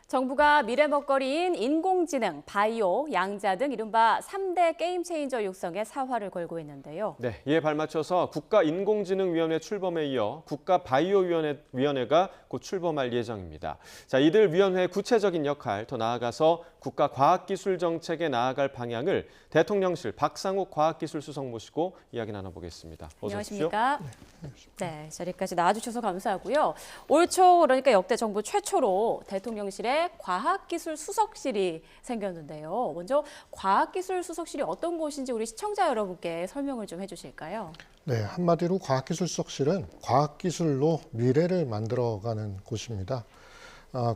정부가 미래 먹거리인 인공지능, 바이오, 양자 등 이른바 3대 게임 체인저 육성에 사활을 걸고 있는데요. 네, 이에 발맞춰서 국가인공지능위원회 출범에 이어 국가바이오위원회가 곧 출범할 예정입니다. 자, 이들 위원회의 구체적인 역할, 더 나아가서 국가과학기술정책에 나아갈 방향을 대통령실 박상욱 과학기술수석 모시고 이야기 나눠보겠습니다. 어서 오십시오. 안녕하십니까? 네, 자리까지 나와주셔서 감사하고요. 올 초 그러니까 역대 정부 최초로 대통령실에 과학기술수석실이 생겼는데요. 먼저 과학기술수석실이 어떤 곳인지 우리 시청자 여러분께 설명을 좀 해주실까요? 네, 한마디로 과학기술수석실은 과학기술로 미래를 만들어가는 곳입니다.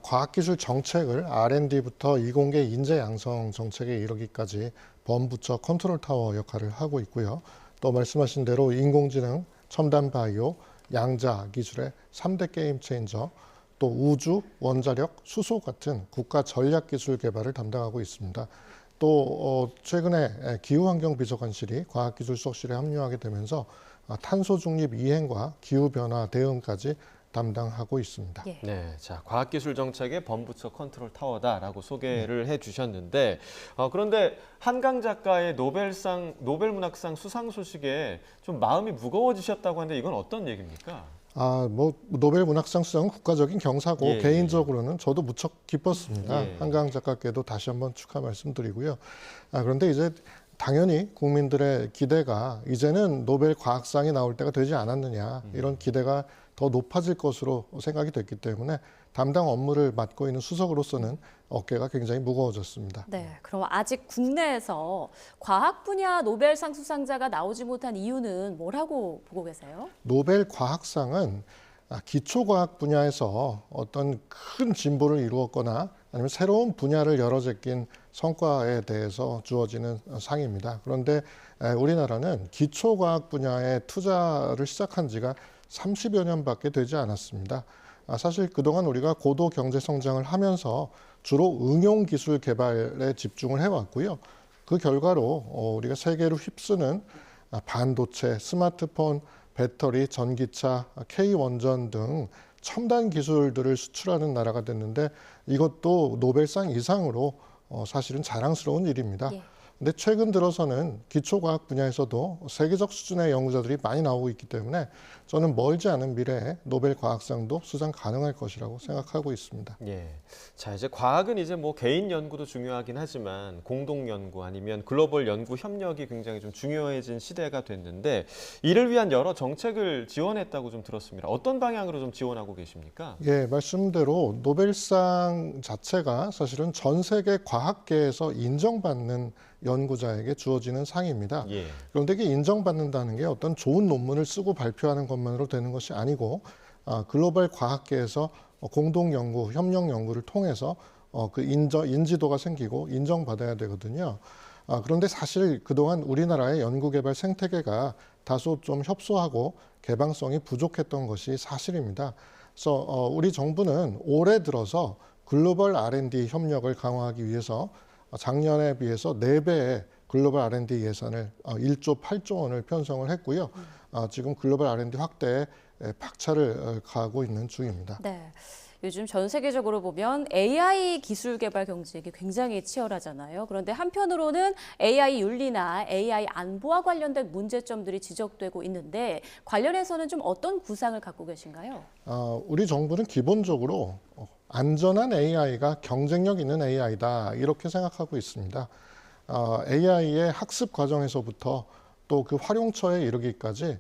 과학기술 정책을 R&D부터 이공계 인재 양성 정책에 이르기까지 범부처 컨트롤타워 역할을 하고 있고요. 또 말씀하신 대로 인공지능, 첨단 바이오, 양자 기술의 3대 게임 체인저, 또 우주, 원자력, 수소 같은 국가 전략 기술 개발을 담당하고 있습니다. 또 최근에 기후환경 비서관실이 과학기술수석실에 합류하게 되면서 탄소 중립 이행과 기후변화 대응까지 담당하고 있습니다. 예. 네, 자, 과학기술정책의 범부처 컨트롤 타워다라고 소개를 해주셨는데 그런데 한강 작가의 노벨문학상 수상 소식에 좀 마음이 무거워지셨다고 하는데 이건 어떤 얘기입니까? 노벨 문학상 수상은 국가적인 경사고 예, 개인적으로는 저도 무척 기뻤습니다. 예. 한강 작가께도 다시 한번 축하 말씀드리고요. 그런데 이제 당연히 국민들의 기대가 이제는 노벨 과학상이 나올 때가 되지 않았느냐 이런 기대가 더 높아질 것으로 생각이 됐기 때문에 담당 업무를 맡고 있는 수석으로서는 어깨가 굉장히 무거워졌습니다. 네, 그럼 아직 국내에서 과학 분야 노벨상 수상자가 나오지 못한 이유는 뭐라고 보고 계세요? 노벨 과학상은 기초과학 분야에서 어떤 큰 진보를 이루었거나 아니면 새로운 분야를 열어제낀 성과에 대해서 주어지는 상입니다. 그런데 우리나라는 기초과학 분야에 투자를 시작한 지가 30여 년밖에 되지 않았습니다. 사실 그동안 우리가 고도 경제 성장을 하면서 주로 응용 기술 개발에 집중을 해왔고요. 그 결과로 우리가 세계로 휩쓰는 반도체, 스마트폰, 배터리, 전기차, K원전 등 첨단 기술들을 수출하는 나라가 됐는데 이것도 노벨상 이상으로 사실은 자랑스러운 일입니다. 예. 근데 최근 들어서는 기초과학 분야에서도 세계적 수준의 연구자들이 많이 나오고 있기 때문에 저는 멀지 않은 미래에 노벨 과학상도 수상 가능할 것이라고 생각하고 있습니다. 예. 자, 이제 과학은 이제 뭐 개인 연구도 중요하긴 하지만 공동 연구 아니면 글로벌 연구 협력이 굉장히 좀 중요해진 시대가 됐는데 이를 위한 여러 정책을 지원했다고 좀 들었습니다. 어떤 방향으로 좀 지원하고 계십니까? 예, 말씀대로 노벨상 자체가 사실은 전 세계 과학계에서 인정받는 연구자에게 주어지는 상입니다. 예. 그런데 이게 인정받는다는 게 어떤 좋은 논문을 쓰고 발표하는 것만으로 되는 것이 아니고 글로벌 과학계에서 공동 연구, 협력 연구를 통해서 그 인지도가 생기고 인정받아야 되거든요. 그런데 사실 그동안 우리나라의 연구개발 생태계가 다소 좀 협소하고 개방성이 부족했던 것이 사실입니다. 그래서 우리 정부는 올해 들어서 글로벌 R&D 협력을 강화하기 위해서 작년에 비해서 4배의 글로벌 R&D 예산을 1조 8조 원을 편성을 했고요. 지금 글로벌 R&D 확대에 박차를 가하고 있는 중입니다. 네. 요즘 전 세계적으로 보면 AI 기술 개발 경쟁이 굉장히 치열하잖아요. 그런데 한편으로는 AI 윤리나 AI 안보와 관련된 문제점들이 지적되고 있는데 관련해서는 좀 어떤 구상을 갖고 계신가요? 우리 정부는 기본적으로 안전한 AI가 경쟁력 있는 AI다 이렇게 생각하고 있습니다. AI의 학습 과정에서부터 또 그 활용처에 이르기까지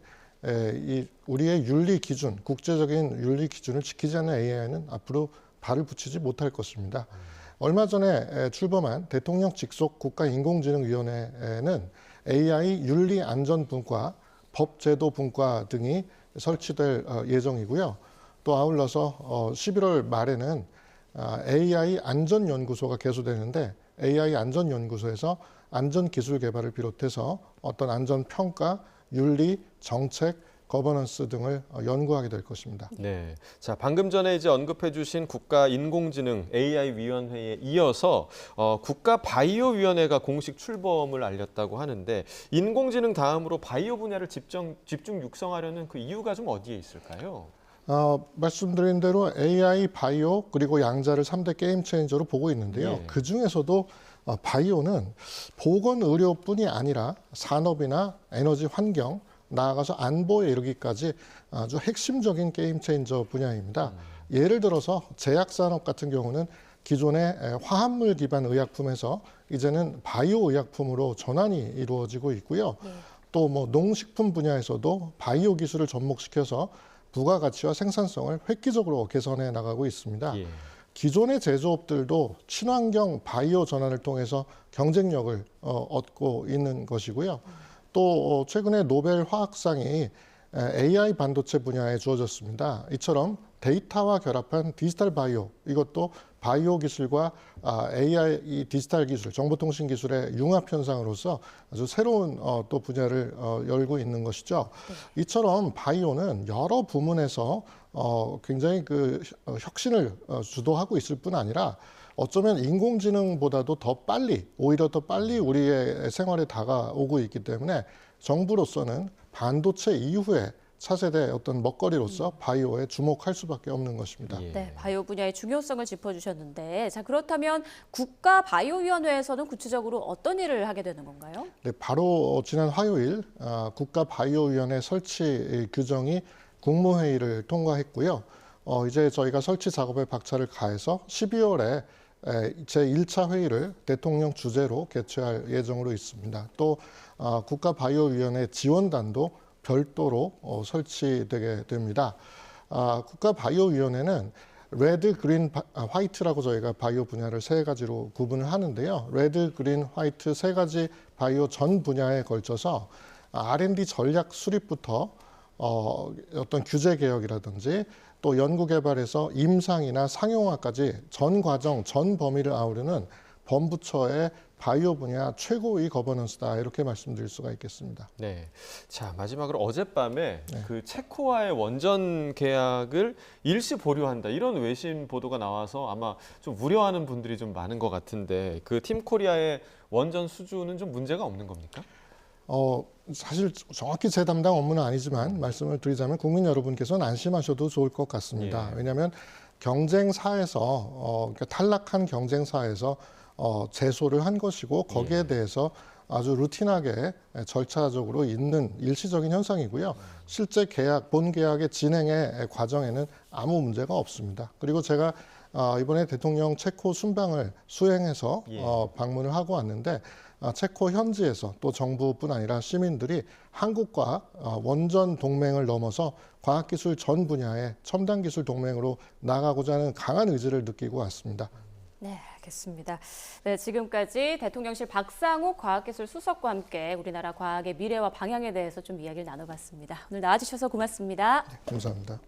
우리의 윤리 기준, 국제적인 윤리 기준을 지키지 않는 AI는 앞으로 발을 붙이지 못할 것입니다. 얼마 전에 출범한 대통령 직속 국가인공지능위원회에는 AI 윤리 안전 분과 법 제도 분과 등이 설치될 예정이고요. 또 아울러서 11월 말에는 AI 안전연구소가 개소되는데 AI 안전연구소에서 안전기술 개발을 비롯해서 어떤 안전평가, 윤리, 정책, 거버넌스 등을 연구하게 될 것입니다. 네. 자, 방금 전에 이제 언급해 주신 국가인공지능 AI위원회에 이어서 국가바이오위원회가 공식 출범을 알렸다고 하는데 인공지능 다음으로 바이오 분야를 집중 육성하려는 그 이유가 좀 어디에 있을까요? 말씀드린 대로 AI, 바이오 그리고 양자를 3대 게임 체인저로 보고 있는데요. 예. 그중에서도 바이오는 보건의료뿐이 아니라 산업이나 에너지 환경, 나아가서 안보에 이르기까지 아주 핵심적인 게임 체인저 분야입니다. 예를 들어서 제약산업 같은 경우는 기존의 화합물 기반 의약품에서 이제는 바이오 의약품으로 전환이 이루어지고 있고요. 또 뭐 농식품 분야에서도 바이오 기술을 접목시켜서 부가가치와 생산성을 획기적으로 개선해 나가고 있습니다. 예. 기존의 제조업들도 친환경 바이오 전환을 통해서 경쟁력을 얻고 있는 것이고요. 또 최근에 노벨 화학상이 AI 반도체 분야에 주어졌습니다. 이처럼 데이터와 결합한 디지털 바이오, 이것도 바이오 기술과 AI 이 디지털 기술, 정보통신 기술의 융합 현상으로서 아주 새로운 또 분야를 열고 있는 것이죠. 이처럼 바이오는 여러 부문에서 굉장히 그 혁신을 주도하고 있을 뿐 아니라 어쩌면 인공지능보다도 더 빨리, 오히려 더 빨리 우리의 생활에 다가오고 있기 때문에 정부로서는 반도체 이후에 차세대 어떤 먹거리로서 바이오에 주목할 수밖에 없는 것입니다. 예. 네, 바이오 분야의 중요성을 짚어주셨는데, 자 그렇다면 국가 바이오위원회에서는 구체적으로 어떤 일을 하게 되는 건가요? 네, 바로 지난 화요일 국가 바이오위원회 설치 규정이 국무회의를 통과했고요. 이제 저희가 설치 작업에 박차를 가해서 12월에 제1차 회의를 대통령 주재로 개최할 예정으로 있습니다. 또 국가 바이오위원회 지원단도 별도로 설치되게 됩니다. 국가 바이오위원회는 레드, 그린, 화이트라고 저희가 바이오 분야를 세 가지로 구분을 하는데요. 레드, 그린, 화이트 세 가지 바이오 전 분야에 걸쳐서 R&D 전략 수립부터 어떤 규제 개혁이라든지 또 연구개발에서 임상이나 상용화까지 전 과정, 전 범위를 아우르는 범부처의 바이오 분야 최고의 거버넌스다, 이렇게 말씀드릴 수가 있겠습니다. 네. 자, 마지막으로 어젯밤에 그 체코와의 원전 계약을 일시 보류한다, 이런 외신 보도가 나와서 아마 좀 우려하는 분들이 좀 많은 것 같은데, 그 팀 코리아의 원전 수주는 좀 문제가 없는 겁니까? 사실 정확히 제 담당 업무는 아니지만 말씀을 드리자면 국민 여러분께서는 안심하셔도 좋을 것 같습니다. 예. 왜냐하면 경쟁사에서 그러니까 탈락한 경쟁사에서 제소를 한 것이고 거기에 대해서 아주 루틴하게 절차적으로 있는 일시적인 현상이고요. 실제 계약, 본 계약의 진행의 과정에는 아무 문제가 없습니다. 그리고 제가 이번에 대통령 체코 순방을 수행해서 방문을 하고 왔는데 체코 현지에서 또 정부뿐 아니라 시민들이 한국과 원전 동맹을 넘어서 과학기술 전 분야의 첨단 기술 동맹으로 나가고자 하는 강한 의지를 느끼고 왔습니다. 네, 알겠습니다. 네, 지금까지 대통령실 박상욱 과학기술 수석과 함께 우리나라 과학의 미래와 방향에 대해서 좀 이야기를 나눠봤습니다. 오늘 나와주셔서 고맙습니다. 감사합니다.